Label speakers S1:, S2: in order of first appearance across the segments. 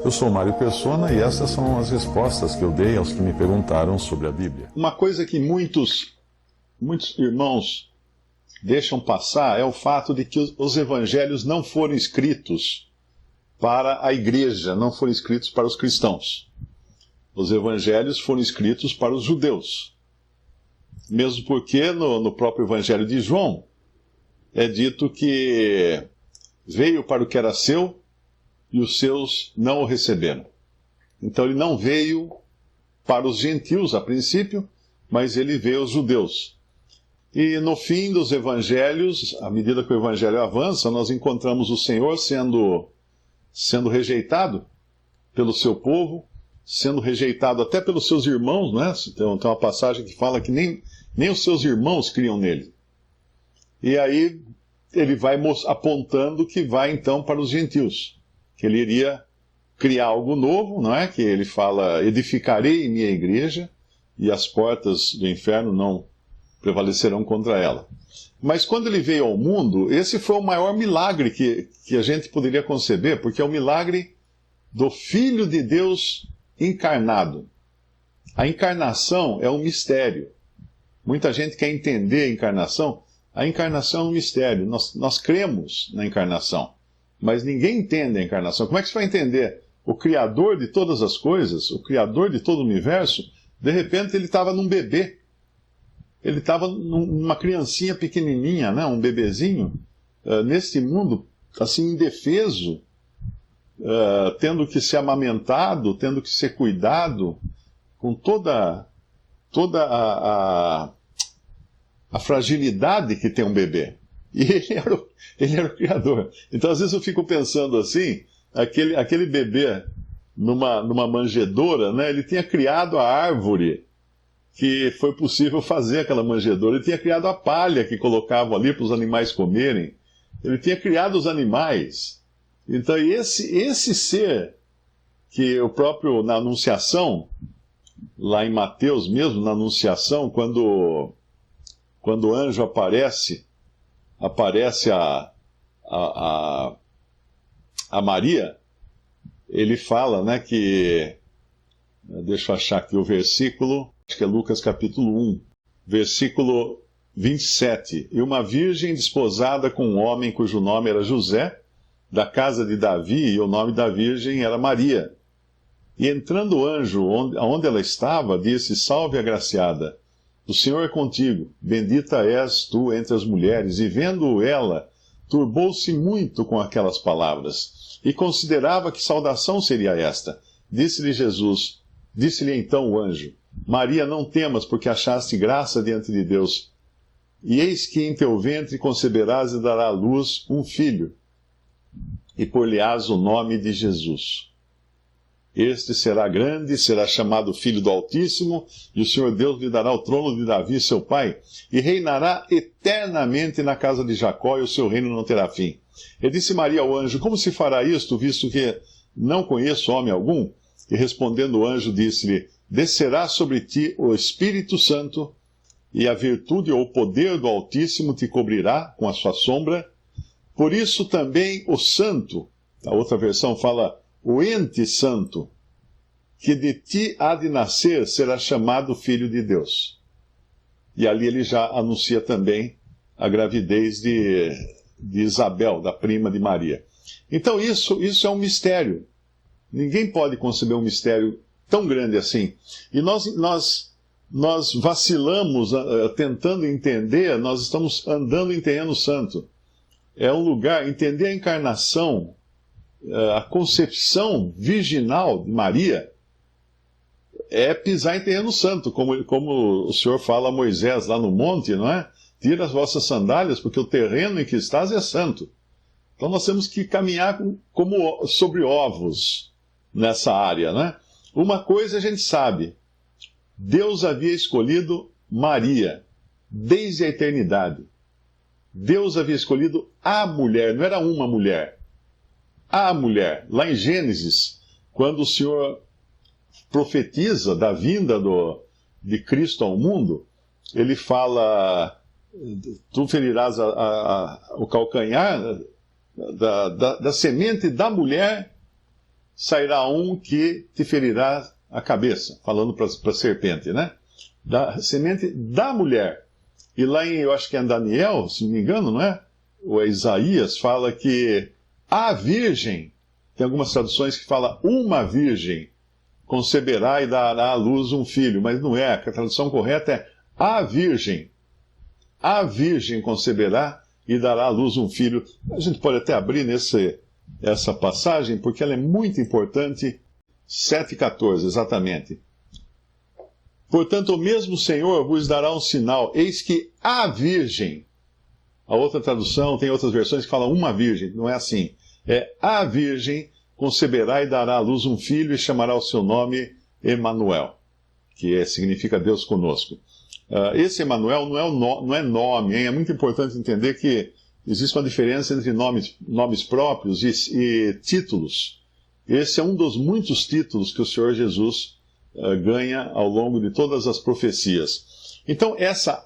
S1: Eu sou Mário Persona e essas são as respostas que eu dei aos que me perguntaram sobre a Bíblia. Uma coisa que muitos irmãos deixam passar é o fato de que os evangelhos não foram escritos para a igreja, não foram escritos para os cristãos. Os evangelhos foram escritos para os judeus. Mesmo porque no próprio evangelho de João é dito que veio para o que era seu e os seus não o receberam. Então ele não veio para os gentios a princípio, mas ele veio aos judeus. E no fim dos evangelhos, à medida que o evangelho avança, nós encontramos o Senhor sendo rejeitado pelo seu povo, sendo rejeitado até pelos seus irmãos, né? Tem uma passagem que fala que nem os seus irmãos criam nele. E aí ele vai apontando que vai então para os gentios, que ele iria criar algo novo, não é? Que ele fala, edificarei minha igreja e as portas do inferno não prevalecerão contra ela. Mas quando ele veio ao mundo, esse foi o maior milagre que a gente poderia conceber, porque é o milagre do Filho de Deus encarnado. A encarnação é um mistério. Muita gente quer entender a encarnação. A encarnação é um mistério. Nós cremos na encarnação, mas ninguém entende a encarnação. Como é que você vai entender? O Criador de todas as coisas, o Criador de todo o universo, de repente ele estava num bebê. Ele estava numa criancinha pequenininha, né? Um bebezinho, neste mundo, assim, indefeso, tendo que ser amamentado, tendo que ser cuidado, com toda a fragilidade que tem um bebê. E ele era o Criador. Então, às vezes eu fico pensando assim, aquele bebê numa manjedoura, né? Ele tinha criado a árvore que foi possível fazer aquela manjedoura. Ele tinha criado a palha que colocavam ali para os animais comerem. Ele tinha criado os animais. Então, esse ser que o próprio, na Anunciação, lá em Mateus mesmo, na Anunciação, quando o anjo aparece a Maria, ele fala, né, que... Deixa eu achar aqui o versículo... Acho que é Lucas capítulo 1, versículo 27. E uma virgem desposada com um homem cujo nome era José, da casa de Davi, e o nome da virgem era Maria. E entrando o anjo onde ela estava, disse: Salve, agraciada, o Senhor é contigo, bendita és tu entre as mulheres. E vendo ela, turbou-se muito com aquelas palavras, e considerava que saudação seria esta. Disse-lhe então o anjo: Maria, não temas, porque achaste graça diante de Deus. E eis que em teu ventre conceberás e darás à luz um filho, e por-lhe-ás o nome de Jesus. Este será grande, será chamado Filho do Altíssimo, e o Senhor Deus lhe dará o trono de Davi, seu pai, e reinará eternamente na casa de Jacó, e o seu reino não terá fim. E disse Maria ao anjo: Como se fará isto, visto que não conheço homem algum? E respondendo o anjo, disse-lhe: Descerá sobre ti o Espírito Santo, e a virtude ou o poder do Altíssimo te cobrirá com a sua sombra. Por isso também o santo, a outra versão fala o ente santo, que de ti há de nascer, será chamado Filho de Deus. E ali ele já anuncia também a gravidez de Isabel, da prima de Maria. Então isso é um mistério. Ninguém pode conceber um mistério tão grande assim. E nós vacilamos tentando entender, nós estamos andando em terreno santo. É um lugar, entender a encarnação, a concepção virginal de Maria, é pisar em terreno santo, como o Senhor fala a Moisés lá no monte, não é? Tira as vossas sandálias, porque o terreno em que estás é santo. Então nós temos que caminhar como sobre ovos nessa área, né? Uma coisa a gente sabe: Deus havia escolhido Maria desde a eternidade. Deus havia escolhido a mulher, não era uma mulher. A mulher. Lá em Gênesis, quando o Senhor profetiza da vinda de Cristo ao mundo, ele fala: tu ferirás o calcanhar da semente da mulher sairá um que te ferirá a cabeça, falando para a serpente, né? Da semente da mulher. E lá eu acho que é em Daniel, se não me engano, não é? Ou é Isaías, fala que a virgem, tem algumas traduções que fala uma virgem, conceberá e dará à luz um filho, mas não é, a tradução correta é a virgem conceberá e dará à luz um filho. A gente pode até abrir essa passagem, porque ela é muito importante, 7,14, exatamente. Portanto, o mesmo Senhor vos dará um sinal, eis que a virgem, a outra tradução, tem outras versões que falam uma virgem, não é assim, é a virgem conceberá e dará à luz um filho e chamará o seu nome Emanuel, que significa Deus conosco. Esse Emanuel não é nome, hein? É muito importante entender que existe uma diferença entre nomes próprios e títulos. Esse é um dos muitos títulos que o Senhor Jesus ganha ao longo de todas as profecias. Então,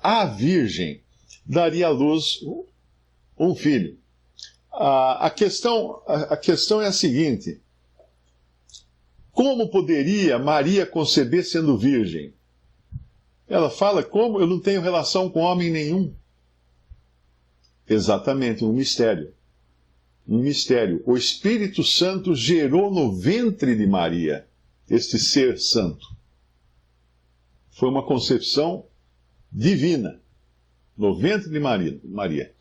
S1: a virgem daria à luz um filho. A questão é a seguinte: como poderia Maria conceber sendo virgem? Ela fala, como eu não tenho relação com homem nenhum? Exatamente, um mistério. Um mistério. O Espírito Santo gerou no ventre de Maria este ser santo. Foi uma concepção divina no ventre de Maria.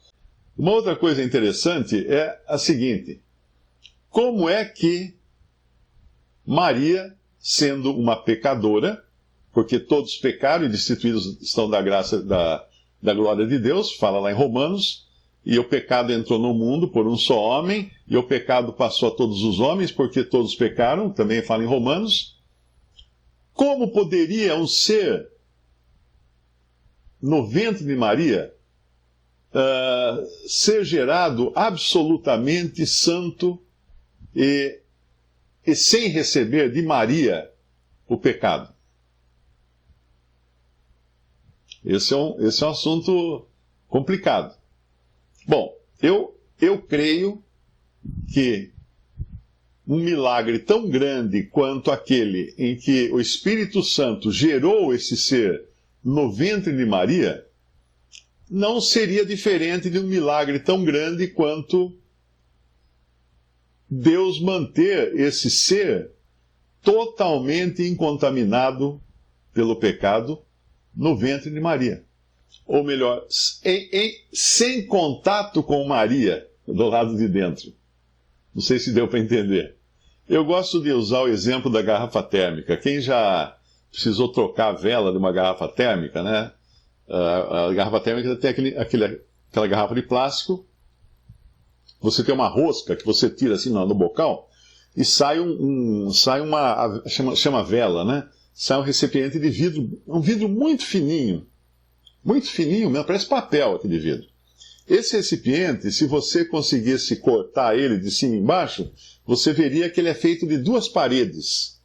S1: Uma outra coisa interessante é a seguinte: como é que Maria, sendo uma pecadora, porque todos pecaram e destituídos estão da graça da glória de Deus, fala lá em Romanos, e o pecado entrou no mundo por um só homem, e o pecado passou a todos os homens, porque todos pecaram, também fala em Romanos. Como poderia um ser no ventre de Maria ser gerado absolutamente santo e sem receber de Maria o pecado? Esse é um assunto complicado. Bom, eu creio que um milagre tão grande quanto aquele em que o Espírito Santo gerou esse ser no ventre de Maria não seria diferente de um milagre tão grande quanto Deus manter esse ser totalmente incontaminado pelo pecado no ventre de Maria. Ou melhor, sem contato com Maria do lado de dentro. Não sei se deu para entender. Eu gosto de usar o exemplo da garrafa térmica. Quem já precisou trocar a vela de uma garrafa térmica, né? A garrafa térmica tem aquela garrafa de plástico. Você tem uma rosca que você tira assim no bocal e sai chama vela, né? Sai um recipiente de vidro, um vidro muito fininho mesmo, parece papel aquele vidro. Esse recipiente, se você conseguisse cortar ele de cima e embaixo, você veria que ele é feito de duas paredes.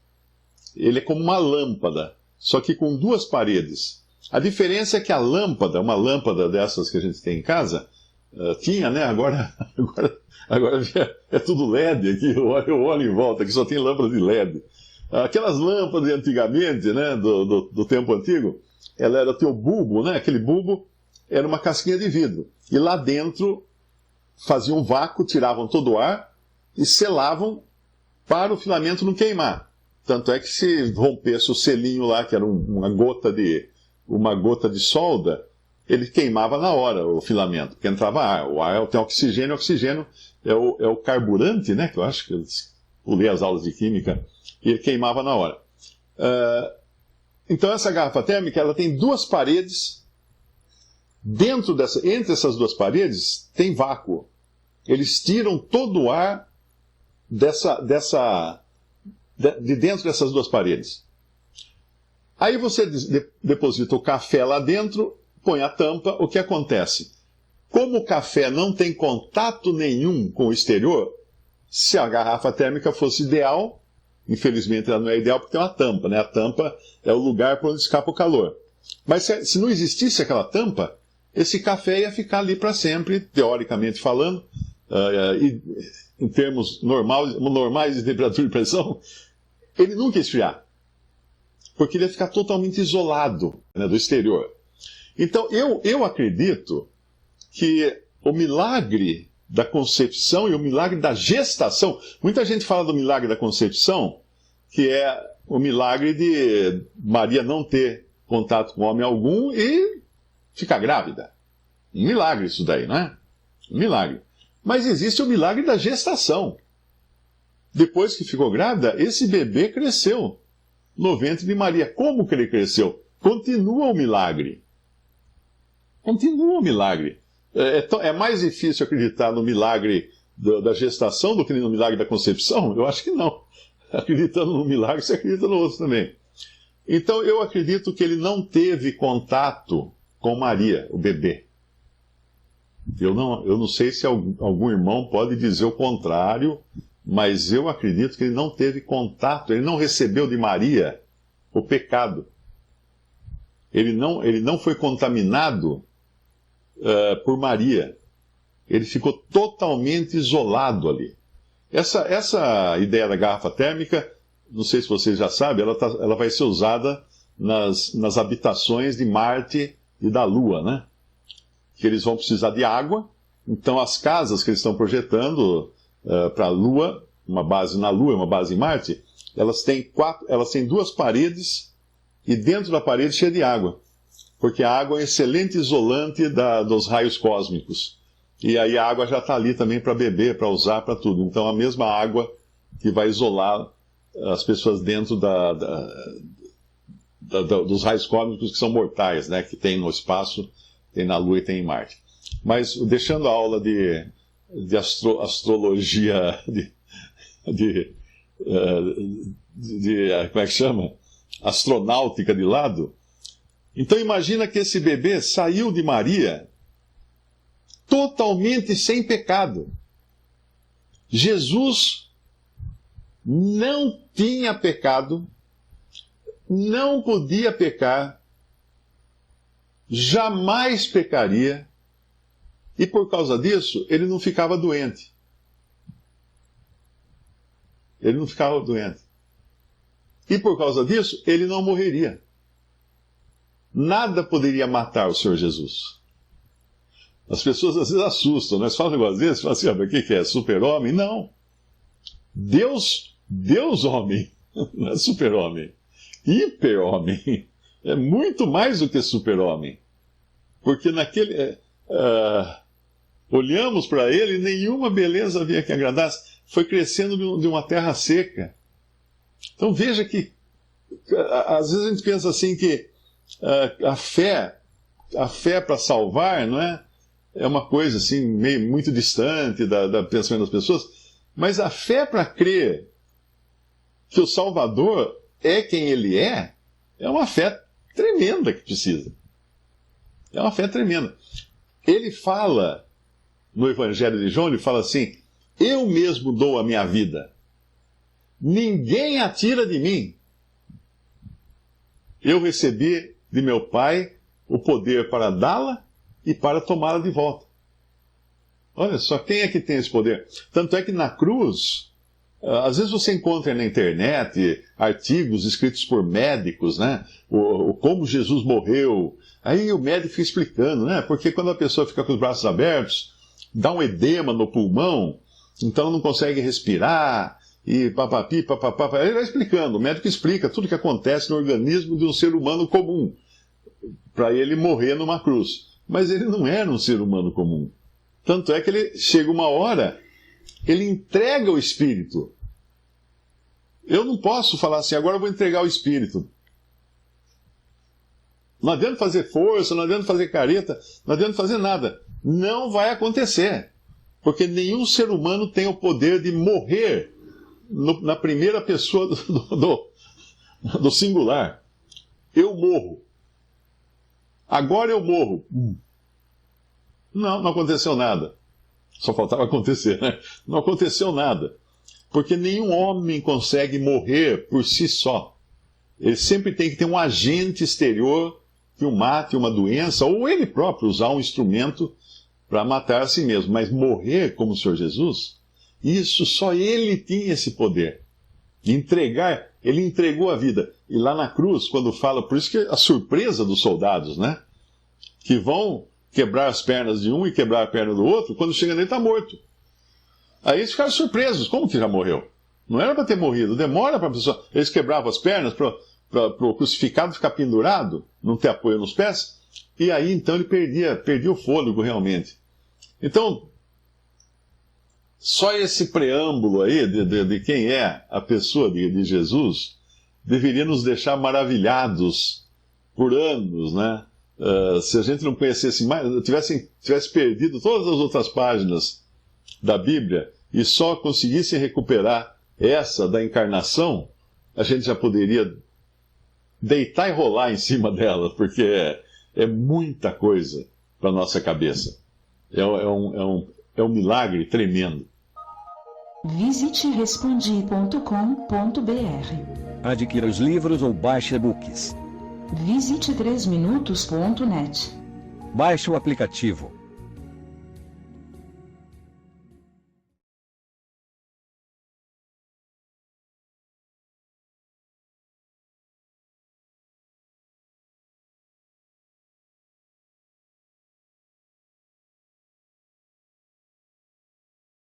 S1: Ele é como uma lâmpada, só que com duas paredes. A diferença é que uma lâmpada dessas que a gente tem em casa, tinha, né? Agora é tudo LED aqui, eu olho em volta, que só tem lâmpada de LED. Aquelas lâmpadas de antigamente, né, do tempo antigo, ela tinha o bulbo, né? Aquele bulbo era uma casquinha de vidro. E lá dentro faziam um vácuo, tiravam todo o ar e selavam para o filamento não queimar. Tanto é que se rompesse o selinho lá, que era uma gota de solda, ele queimava na hora o filamento, porque entrava ar. O ar tem oxigênio, é o carburante, né? Que eu acho que eu pulei as aulas de química, e ele queimava na hora. Então essa garrafa térmica ela tem duas paredes. Entre essas duas paredes tem vácuo. Eles tiram todo o ar de dentro dessas duas paredes. Aí você deposita o café lá dentro, põe a tampa, o que acontece? Como o café não tem contato nenhum com o exterior, se a garrafa térmica fosse ideal, infelizmente ela não é ideal porque tem uma tampa, né? A tampa é o lugar por onde escapa o calor. Mas se não existisse aquela tampa, esse café ia ficar ali para sempre, teoricamente falando, em termos normais de temperatura e pressão, ele nunca ia esfriar. Porque ele ia ficar totalmente isolado, né, do exterior. Então, eu acredito que o milagre da concepção e o milagre da gestação... Muita gente fala do milagre da concepção, que é o milagre de Maria não ter contato com homem algum e ficar grávida. Um milagre isso daí, não é? Um milagre. Mas existe o milagre da gestação. Depois que ficou grávida, esse bebê cresceu no ventre de Maria. Como que ele cresceu? Continua o milagre. Continua o milagre. É mais difícil acreditar no milagre da gestação do que no milagre da concepção? Eu acho que não. Acreditando no milagre, você acredita no outro também. Então, eu acredito que ele não teve contato com Maria, o bebê. Eu não sei se algum irmão pode dizer o contrário, mas eu acredito que ele não teve contato, ele não recebeu de Maria o pecado. Ele não foi contaminado por Maria. Ele ficou totalmente isolado ali. Essa ideia da garrafa térmica, não sei se vocês já sabem, ela vai ser usada nas habitações de Marte e da Lua, né? Que eles vão precisar de água. Então, as casas que eles estão projetando para a Lua, uma base na Lua e uma base em Marte, elas têm 2 paredes e dentro da parede cheia de água. Porque a água é um excelente isolante dos raios cósmicos. E aí a água já está ali também para beber, para usar, para tudo. Então, a mesma água que vai isolar as pessoas dentro dos raios cósmicos que são mortais, né? Que tem no espaço, tem na Lua e tem em Marte. Mas, deixando a aula de astrologia, como é que chama? Astronáutica de lado. Então, imagina que esse bebê saiu de Maria totalmente sem pecado. Jesus não tinha pecado, não podia pecar, jamais pecaria, e por causa disso, ele não ficava doente. Ele não ficava doente. E por causa disso, ele não morreria. Nada poderia matar o Senhor Jesus. As pessoas às vezes assustam, né? Você fala um negócio desse, fala assim, o que é? Super-homem? Não. Deus homem, não é super-homem. Hiper-homem. É muito mais do que super-homem. Porque olhamos para ele e nenhuma beleza havia que agradasse. Foi crescendo de uma terra seca. Então veja que, às vezes a gente pensa assim que a fé para salvar, não é? É uma coisa assim, muito distante do pensamento das pessoas, mas a fé para crer que o Salvador é quem ele é uma fé tremenda que precisa. É uma fé tremenda. Ele fala, no Evangelho de João, ele fala assim, eu mesmo dou a minha vida. Ninguém a tira de mim. Eu recebi de meu Pai o poder para dá-la e para tomá-la de volta. Olha só, quem é que tem esse poder? Tanto é que na cruz, às vezes você encontra na internet artigos escritos por médicos, né? Como Jesus morreu. Aí o médico fica explicando, né? Porque quando a pessoa fica com os braços abertos, dá um edema no pulmão, então ela não consegue respirar, e papapi, papapá. Ele vai explicando, o médico explica tudo o que acontece no organismo de um ser humano comum, para ele morrer numa cruz. Mas ele não era um ser humano comum. Tanto é que ele chega uma hora, ele entrega o Espírito. Eu não posso falar assim, agora eu vou entregar o Espírito. Não adianta fazer força, não adianta fazer careta, não adianta fazer nada. Não vai acontecer. Porque nenhum ser humano tem o poder de morrer na primeira pessoa do singular. Eu morro. Agora eu morro. Não aconteceu nada. Só faltava acontecer, né? Não aconteceu nada. Porque nenhum homem consegue morrer por si só. Ele sempre tem que ter um agente exterior que o mate, uma doença, ou ele próprio usar um instrumento para matar a si mesmo. Mas morrer como o Senhor Jesus, Isso, só ele tinha esse poder. De entregar, ele entregou a vida. E lá na cruz, quando fala, por isso que a surpresa dos soldados, né? Que vão quebrar as pernas de um e quebrar a perna do outro, quando chega nele está morto. Aí eles ficaram surpresos, como que já morreu? Não era para ter morrido, demora para a pessoa. Eles quebravam as pernas para o crucificado ficar pendurado, não ter apoio nos pés, e aí então ele perdia o fôlego realmente. Então, só esse preâmbulo aí de quem é a pessoa de Jesus deveria nos deixar maravilhados por anos, né? Se a gente não conhecesse mais, tivesse perdido todas as outras páginas da Bíblia e só conseguisse recuperar essa da encarnação, a gente já poderia deitar e rolar em cima dela, porque é muita coisa para a nossa cabeça. É um milagre tremendo.
S2: Visite respondi.com.br.
S3: Adquira os livros ou baixe e-books.
S2: Visite 3minutos.net.
S3: Baixe o aplicativo.